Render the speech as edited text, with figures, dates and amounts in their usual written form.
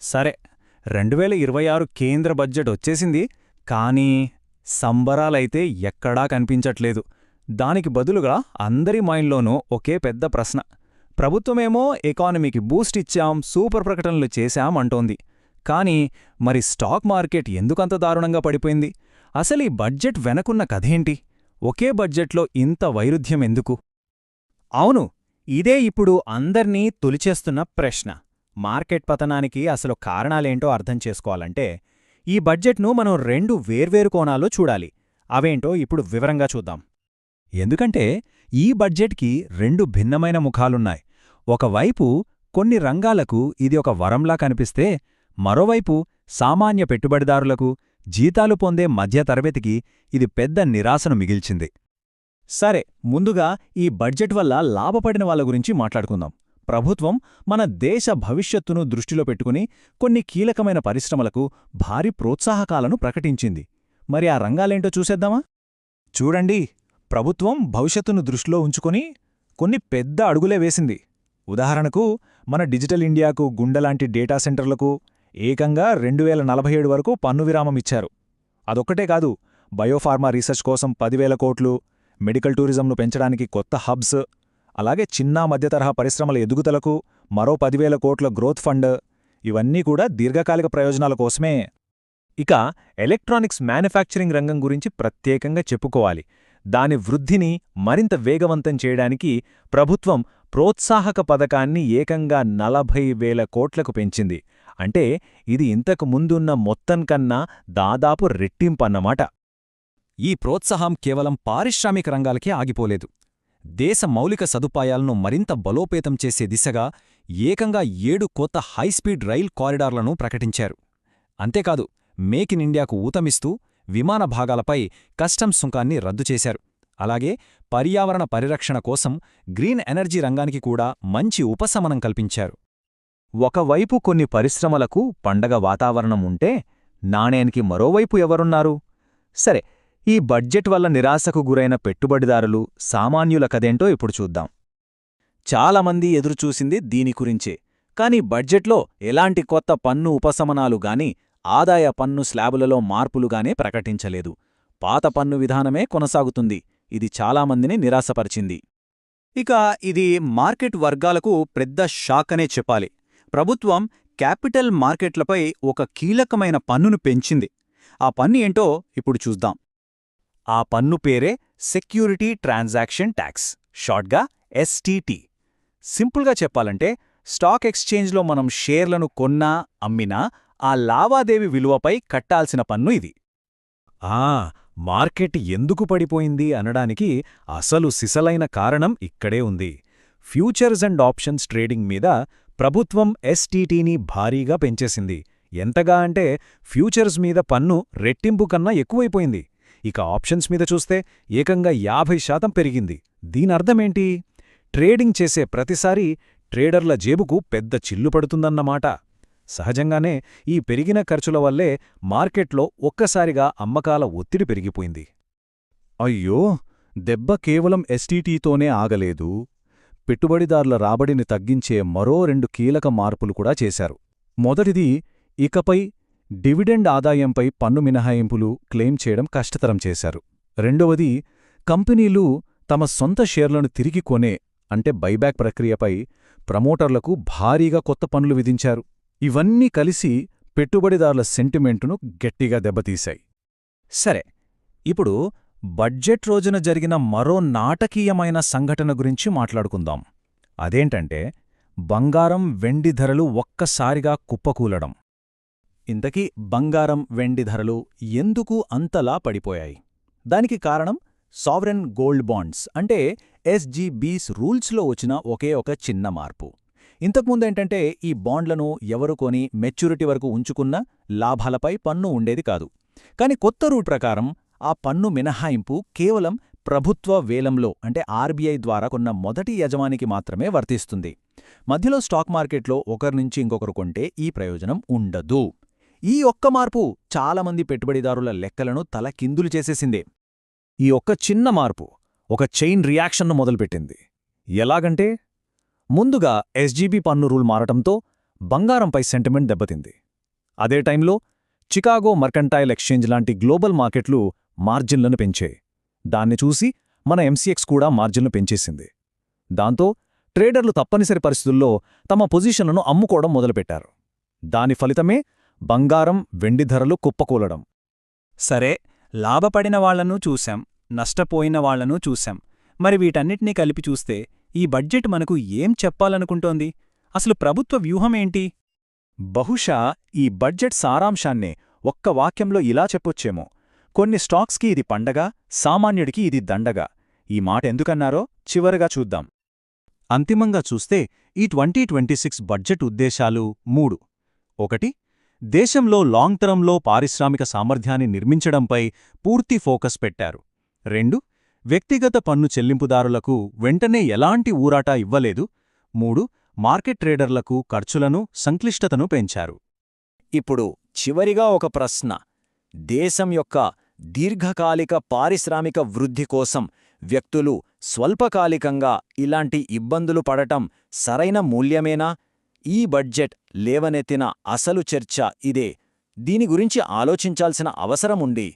సరే, 2026 కేంద్ర బడ్జెట్ వచ్చేసింది, కానీ సంబరాలైతే ఎక్కడా కనిపించట్లేదు. దానికి బదులుగా అందరి మైండ్లోనూ ఒకే పెద్ద ప్రశ్న. ప్రభుత్వమేమో ఎకానమీకి బూస్ట్ ఇచ్చాం, సూపర్ ప్రకటనలు చేశాం అంటోంది. కానీ మరి స్టాక్ మార్కెట్ ఎందుకంత దారుణంగా పడిపోయింది? అసలీ బడ్జెట్ వెనకున్న కథేంటి? ఒకే బడ్జెట్లో ఇంత వైరుధ్యం ఎందుకు? అవును, ఇదే ఇప్పుడు అందర్నీ తొలిచేస్తున్న ప్రశ్న. మార్కెట్ పతనానికి అసలు కారణాలేంటో అర్థం చేసుకోవాలంటే ఈ బడ్జెట్ను మనం 2 వేర్వేరు కోణాల్లో చూడాలి. అవేంటో ఇప్పుడు వివరంగా చూద్దాం. ఎందుకంటే ఈ బడ్జెట్కి 2 భిన్నమైన ముఖాలున్నాయి. ఒకవైపు కొన్ని రంగాలకు ఇది ఒక వరంలా కనిపిస్తే, మరోవైపు సామాన్య పెట్టుబడిదారులకు, జీతాలు పొందే మధ్యతరగతికి ఇది పెద్ద నిరాశను మిగిల్చింది. సరే, ముందుగా ఈ బడ్జెట్ వల్ల లాభపడిన వాళ్ళ గురించి మాట్లాడుకుందాం. ప్రభుత్వం మన దేశ భవిష్యత్తును దృష్టిలో పెట్టుకుని కొన్ని కీలకమైన పరిశ్రమలకు భారీ ప్రోత్సాహకాలను ప్రకటించింది. మరి ఆ రంగాలేంటో చూసేద్దామా? చూడండి, ప్రభుత్వం భవిష్యత్తును దృష్టిలో ఉంచుకొని కొన్ని పెద్ద అడుగులే వేసింది. ఉదాహరణకు, మన డిజిటల్ ఇండియాకు గుండెలాంటి డేటా సెంటర్లకు ఏకంగా 2047 వరకు పన్ను విరామమిచ్చారు. అదొక్కటే కాదు, బయోఫార్మా రీసెర్చ్ కోసం 10,000 కోట్లు, మెడికల్ టూరిజంను పెంచడానికి కొత్త హబ్స్, అలాగే చిన్న మధ్యతరహా పరిశ్రమల ఎదుగుదలకు మరో 10,000 కోట్ల గ్రోత్ ఫండ్, ఇవన్నీ కూడా దీర్ఘకాలిక ప్రయోజనాల కోసమే. ఇక ఎలక్ట్రానిక్స్ మ్యానుఫ్యాక్చరింగ్ రంగం గురించి ప్రత్యేకంగా చెప్పుకోవాలి. దాని వృద్ధిని మరింత వేగవంతం చేయడానికి ప్రభుత్వం ప్రోత్సాహక పథకాన్ని ఏకంగా 40,000 కోట్లకు పెంచింది. అంటే ఇది ఇంతకు ముందున్న మొత్తం కన్నా దాదాపు రెట్టింపన్నమాట. ఈ ప్రోత్సాహం కేవలం పారిశ్రామిక రంగాలకే ఆగిపోలేదు. దేశ మౌలిక సదుపాయాలను మరింత బలోపేతం చేసే దిశగా ఏకంగా 7 కొత్త హైస్పీడ్ రైల్ కారిడార్లను ప్రకటించారు. అంతేకాదు, మేక్ ఇన్ ఇండియాకు ఊతమిస్తూ విమాన భాగాలపై కస్టమ్స్ సుంకాన్ని రద్దు చేశారు. అలాగే పర్యావరణ పరిరక్షణ కోసం గ్రీన్ ఎనర్జీ రంగానికి కూడా మంచి ఉపశమనం కల్పించారు. ఒకవైపు కొన్ని పరిశ్రమలకు పండగ వాతావరణం ఉంటే, నాణేనికి మరోవైపు ఎవరున్నారు? సరే, ఈ బడ్జెట్ వల్ల నిరాశకు గురైన పెట్టుబడిదారులు, సామాన్యుల కదేంటో ఇప్పుడు చూద్దాం. చాలామంది ఎదురుచూసింది దీని గురించే. కాని బడ్జెట్లో ఎలాంటి కొత్త పన్ను ఉపశమనాలు గాని, ఆదాయ పన్ను స్లాబులలో మార్పులుగానే ప్రకటించలేదు. పాత పన్ను విధానమే కొనసాగుతుంది. ఇది చాలామందిని నిరాశపరిచింది. ఇక ఇది మార్కెట్ వర్గాలకు పెద్ద షాక్ అనే చెప్పాలి. ప్రభుత్వం క్యాపిటల్ మార్కెట్లపై ఒక కీలకమైన పన్నును పెంచింది. ఆ పన్ను ఏంటో ఇప్పుడు చూద్దాం. ఆ పన్ను పేరే సెక్యూరిటీ ట్రాన్సాక్షన్ ట్యాక్స్, షార్ట్గా ఎస్టీటీ. సింపుల్గా చెప్పాలంటే, స్టాక్ ఎక్స్చేంజ్లో మనం షేర్లను కొన్నా, అమ్మినా ఆ లావాదేవీ విలువపై కట్టాల్సిన పన్ను ఇది. మార్కెట్ ఎందుకు పడిపోయింది అనడానికి అసలు సిసలైన కారణం ఇక్కడే ఉంది. ఫ్యూచర్స్ అండ్ ఆప్షన్స్ ట్రేడింగ్ మీద ప్రభుత్వం ఎస్టీటీని భారీగా పెంచేసింది. ఎంతగా అంటే ఫ్యూచర్స్ మీద పన్ను రెట్టింపు కన్నా ఎక్కువైపోయింది. ఇక ఆప్షన్స్ మీద చూస్తే ఏకంగా 50% పెరిగింది. దీనర్థమేంటి? ట్రేడింగ్ చేసే ప్రతిసారీ ట్రేడర్ల జేబుకు పెద్ద చిల్లు పడుతుందన్నమాట. సహజంగానే ఈ పెరిగిన ఖర్చుల వల్లే మార్కెట్లో ఒక్కసారిగా అమ్మకాల ఒత్తిడి పెరిగిపోయింది. అయ్యో, దెబ్బ కేవలం ఎస్టీటీతోనే ఆగలేదు. పెట్టుబడిదారుల రాబడిని తగ్గించే మరో 2 కీలక మార్పులు కూడా చేశారు. మొదటిది, ఇకపై డివిడెండ్ ఆదాయంపై పన్ను మినహాయింపులు క్లెయిమ్ చేయడం కష్టతరం చేశారు. రెండవది, కంపెనీలు తమ సొంత షేర్లను తిరిగి కొనే అంటే బైబ్యాక్ ప్రక్రియపై ప్రమోటర్లకు భారీగా కొత్త పన్నులు విధించారు. ఇవన్నీ కలిసి పెట్టుబడిదారుల సెంటిమెంటును గట్టిగా దెబ్బతీశాయి. సరే, ఇప్పుడు బడ్జెట్ రోజున జరిగిన మరో నాటకీయమైన సంఘటన గురించి మాట్లాడుకుందాం. అదేంటంటే, బంగారం, వెండి ధరలు ఒక్కసారిగా కుప్పకూలడం. ఇంతకీ బంగారం, వెండి ధరలు ఎందుకు అంతలా పడిపోయాయి? దానికి కారణం సావరెన్ గోల్డ్ బాండ్స్ అంటే ఎస్జీబీస్ రూల్స్లో వచ్చిన ఒకే ఒక చిన్న మార్పు. ఇంతకుముందేంటంటే, ఈ బాండ్లను ఎవరు కొని మెచ్యూరిటీ వరకు ఉంచుకున్నా లాభాలపై పన్ను ఉండేది కాదు. కాని కొత్త రూల్ ప్రకారం ఆ పన్ను మినహాయింపు కేవలం ప్రభుత్వ వేలంలో అంటే ఆర్బీఐ ద్వారా కొన్న మొదటి యజమానికి మాత్రమే వర్తిస్తుంది. మధ్యలో స్టాక్ మార్కెట్లో ఒకరినుంచి ఇంకొకరు కొంటే ఈ ప్రయోజనం ఉండదు. ఈ ఒక్క మార్పు చాలామంది పెట్టుబడిదారుల లెక్కలను తలకిందులు చేసేసిందే. ఈ ఒక్క చిన్న మార్పు ఒక చైన్ రియాక్షన్ను మొదలుపెట్టింది. ఎలాగంటే, ముందుగా ఎస్జీబీ పన్ను రూల్ మారటంతో బంగారంపై సెంటిమెంట్ దెబ్బతింది. అదే టైంలో చికాగో మర్కంటైల్ ఎక్స్చేంజ్ లాంటి గ్లోబల్ మార్కెట్లు మార్జిన్లను పెంచాయి. దాన్ని చూసి మన ఎంసీఎక్స్ కూడా మార్జిన్లు పెంచేసింది. దాంతో ట్రేడర్లు తప్పనిసరి పరిస్థితుల్లో తమ పొజిషన్లను అమ్ముకోవడం మొదలుపెట్టారు. దాని ఫలితమే బంగారం, వెండి ధరలు కుప్పకూలడం. సరే, లాభపడిన వాళ్లనూ చూశాం, నష్టపోయిన వాళ్లనూ చూశాం. మరి వీటన్నిటినీ కలిపి చూస్తే ఈ బడ్జెట్ మనకు ఏం చెప్పాలనుకుంటోంది? అసలు ప్రభుత్వ వ్యూహమేంటి? బహుశా ఈ బడ్జెట్ సారాంశాన్నే ఒక్క వాక్యంలో ఇలా చెప్పొచ్చేమో: కొన్ని స్టాక్స్కి ఇది పండగ, సామాన్యుడికి ఇది దండగ. ఈ మాట ఎందుకన్నారో చివరగా చూద్దాం. అంతిమంగా చూస్తే ఈ 2026 బడ్జెట్ ఉద్దేశాలు 3. 1. దేశంలో లాంగ్ టర్మ్లో పారిశ్రామిక సామర్థ్యాన్ని నిర్మించడంపై పూర్తి ఫోకస్ పెట్టారు. 2. వ్యక్తిగత పన్ను చెల్లింపుదారులకు వెంటనే ఎలాంటి ఊరాట ఇవ్వలేదు. 3. మార్కెట్ ట్రేడర్లకు ఖర్చులను, సంక్లిష్టతను పెంచారు. ఇప్పుడు చివరిగా ఒక ప్రశ్న. దేశం యొక్క దీర్ఘకాలిక పారిశ్రామిక వృద్ధి కోసం వ్యక్తులు స్వల్పకాలికంగా ఇలాంటి ఇబ్బందులు పడటం సరైన మూల్యమేనా? ఈ బడ్జెట్ లేవనెత్తిన అసలు చర్చ ఇదే. దీని గురించి ఆలోచించాల్సిన అవసరముంది.